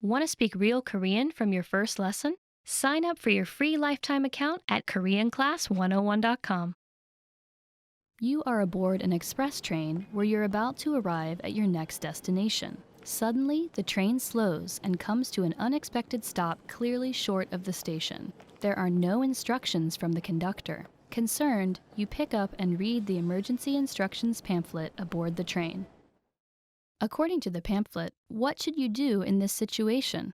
Want to speak real Korean from your first lesson? Sign up for your free lifetime account at KoreanClass101.com. You are aboard an express train where you're about to arrive at your next destination. Suddenly, the train slows and comes to an unexpected stop clearly short of the station. There are no instructions from the conductor. Concerned, you pick up and read the emergency instructions pamphlet aboard the train. According to the pamphlet, what should you do in this situation?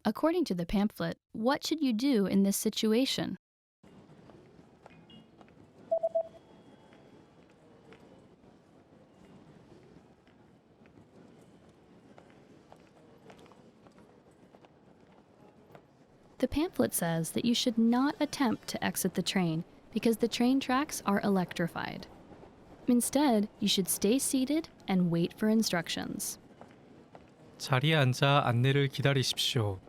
According to the pamphlet, what should you do in this situation? The pamphlet says that you should not attempt to exit the train because the train tracks are electrified. Instead, you should stay seated and wait for instructions. 자리에 앉아 안내를 기다리십시오.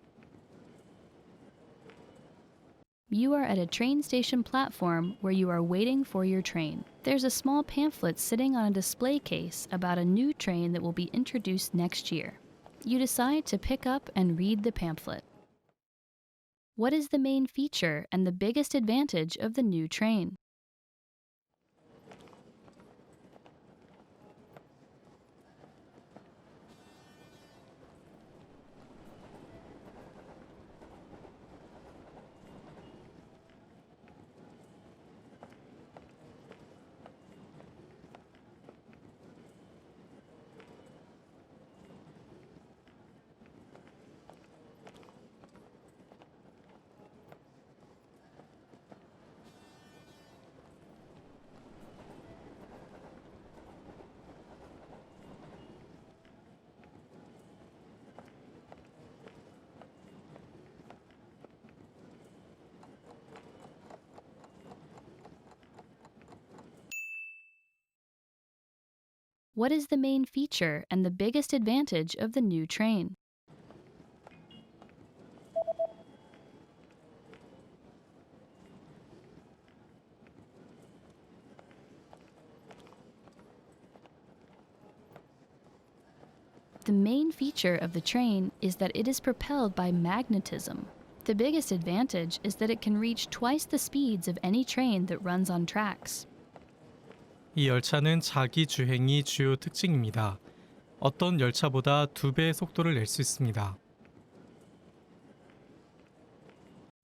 You are at a train station platform where you are waiting for your train. There's a small pamphlet sitting on a display case about a new train that will be introduced next year. You decide to pick up and read the pamphlet. What is the main feature and the biggest advantage of the new train? What is the main feature and the biggest advantage of the new train? The main feature of the train is that it is propelled by magnetism. The biggest advantage is that it can reach twice the speeds of any train that runs on tracks. 이 열차는 자기 주행이 주요 특징입니다. 어떤 열차보다 2배의 속도를 낼 수 있습니다.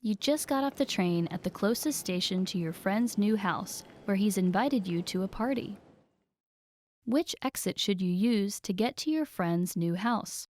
You just got off the train at the closest station to your friend's new house, where he's invited you to a party. Which exit should you use to get to your friend's new house?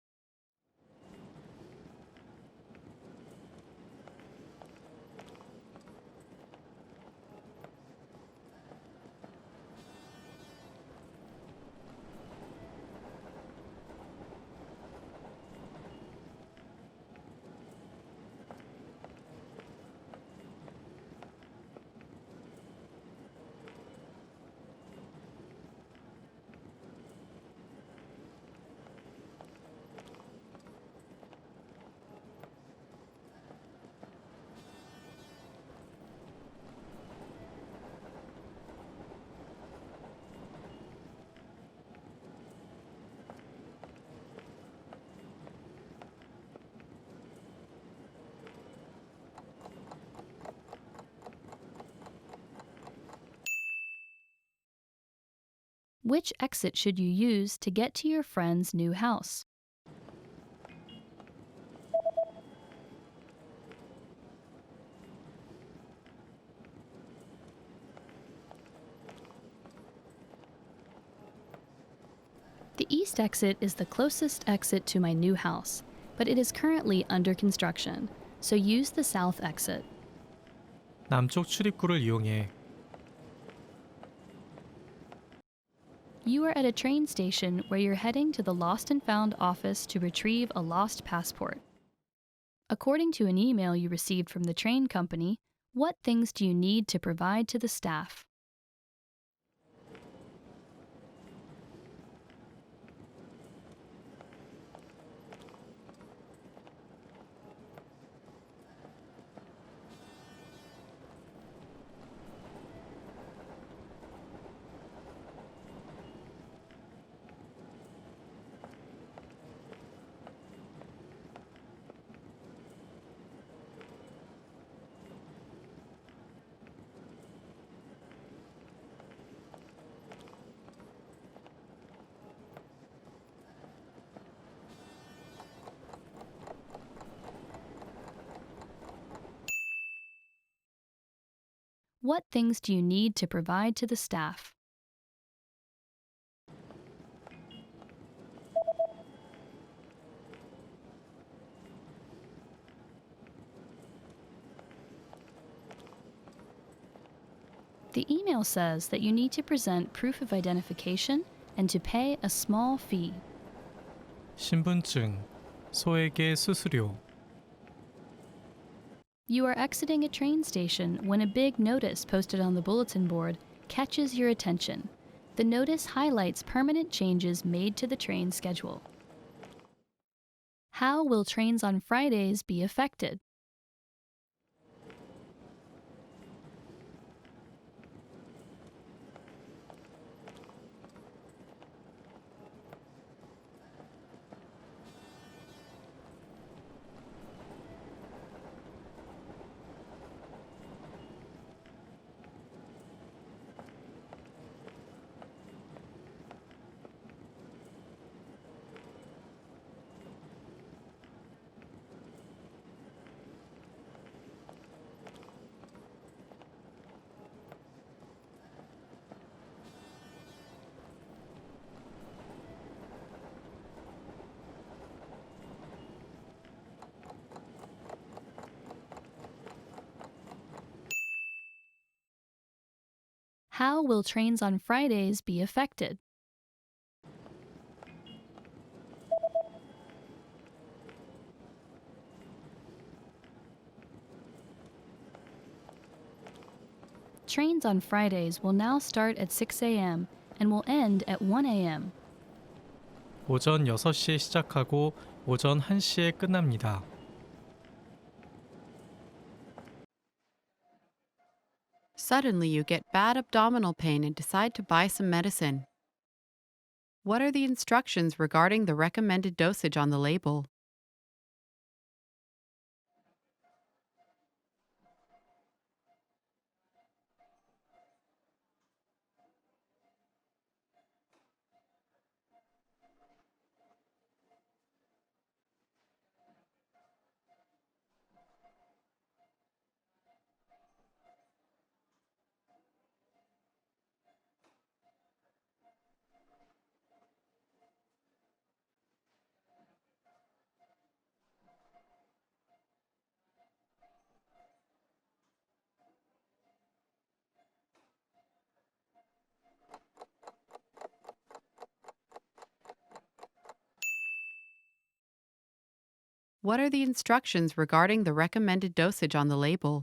Which exit should you use to get to your friend's new house? The east exit is the closest exit to my new house, but it is currently under construction, so use the south exit. 남쪽 출입구를 이용해. You are at a train station where you're heading to the Lost and Found office to retrieve a lost passport. According to an email you received from the train company, what things do you need to provide to the staff? What things do you need to provide to the staff? The email says that you need to present proof of identification and to pay a small fee. 신분증, 소액의 수수료. You are exiting a train station when a big notice posted on the bulletin board catches your attention. The notice highlights permanent changes made to the train schedule. How will trains on Fridays be affected? How will trains on Fridays be affected? Trains on Fridays will now start at 6 a.m. and will end at 1 a.m. 오전 6시에 시작하고 오전 1시에 끝납니다. Suddenly you get bad abdominal pain and decide to buy some medicine. What are the instructions regarding the recommended dosage on the label? What are the instructions regarding the recommended dosage on the label?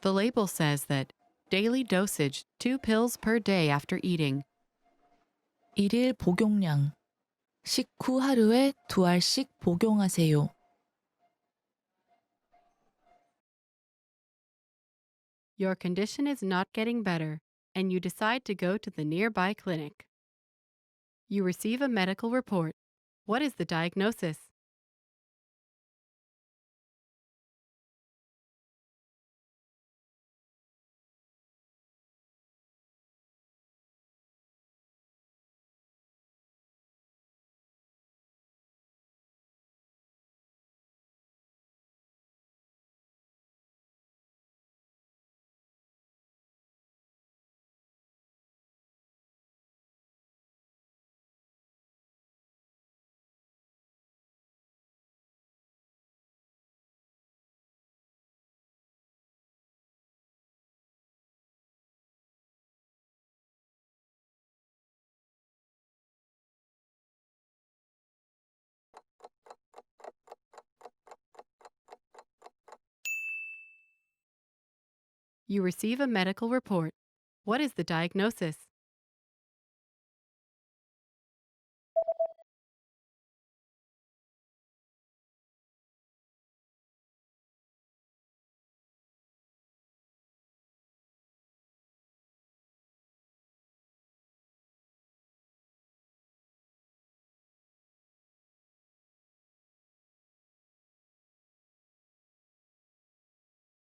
The label says that daily dosage 2 pills per day after eating. 일일 복용량. 식후 하루에 2알씩 복용하세요. Your condition is not getting better, and you decide to go to the nearby clinic. You receive a medical report. What is the diagnosis? You receive a medical report. What is the diagnosis?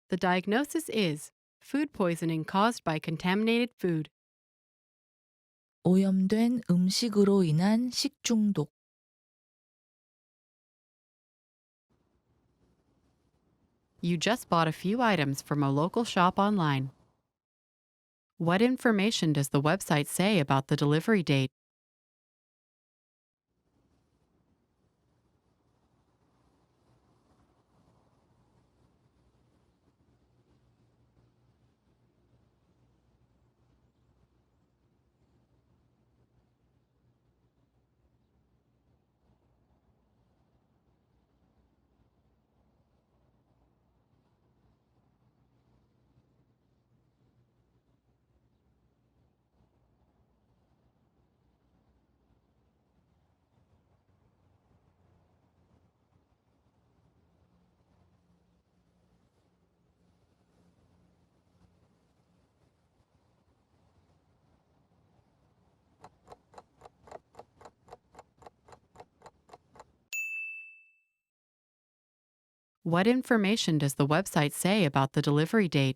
The diagnosis is food poisoning caused by contaminated food. 오염된 음식으로 인한 식중독. You just bought a few items from a local shop online. What information does the website say about the delivery date? What information does the website say about the delivery date?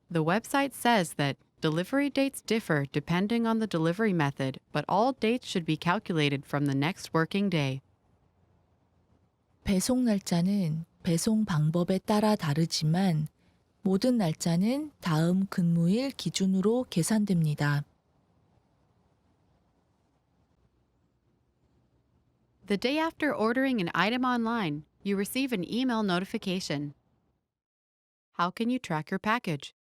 The website says that delivery dates differ depending on the delivery method, but all dates should be calculated from the next working day. 배송 날짜는 배송 방법에 따라 다르지만 모든 날짜는 다음 근무일 기준으로 계산됩니다. The day after ordering an item online, you receive an email notification. How can you track your package?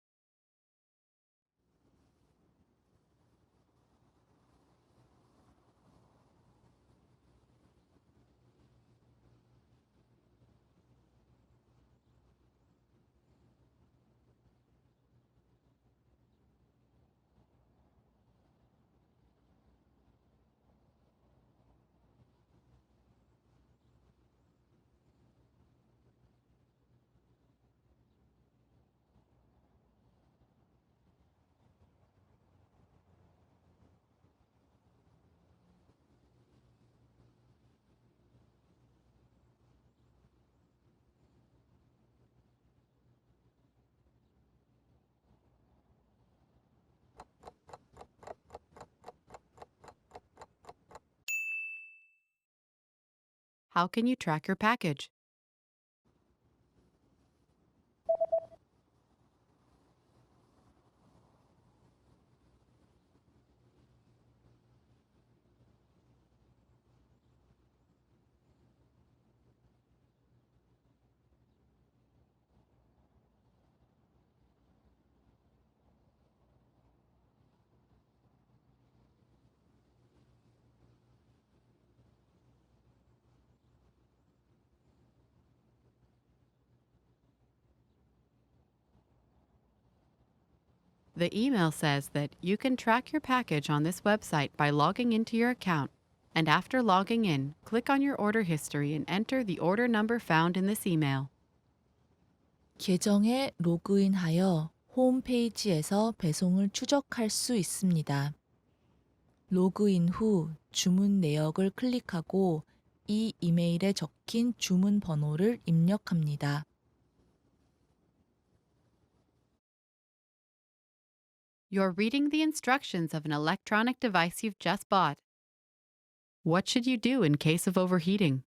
How can you track your package? The email says that you can track your package on this website by logging into your account, and after logging in, click on your order history and enter the order number found in this email. 계정에 로그인하여 홈페이지에서 배송을 추적할 수 있습니다. 로그인 후 주문 내역을 클릭하고 이 이메일에 적힌 주문 번호를 입력합니다. You're reading the instructions of an electronic device you've just bought. What should you do in case of overheating?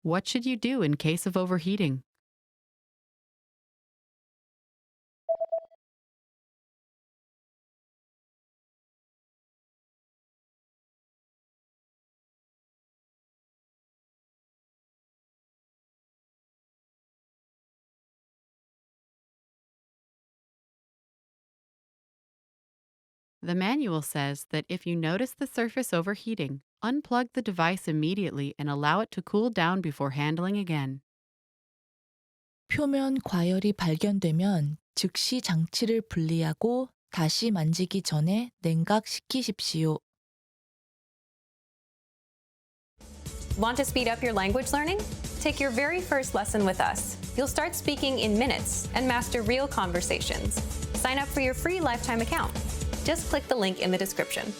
What should you do in case of overheating? The manual says that if you notice the surface overheating, unplug the device immediately and allow it to cool down before handling again. 표면 과열이 발견되면 즉시 장치를 분리하고 다시 만지기 전에 냉각시키십시오. Want to speed up your language learning? Take your very first lesson with us. You'll start speaking in minutes and master real conversations. Sign up for your free lifetime account. Just click the link in the description.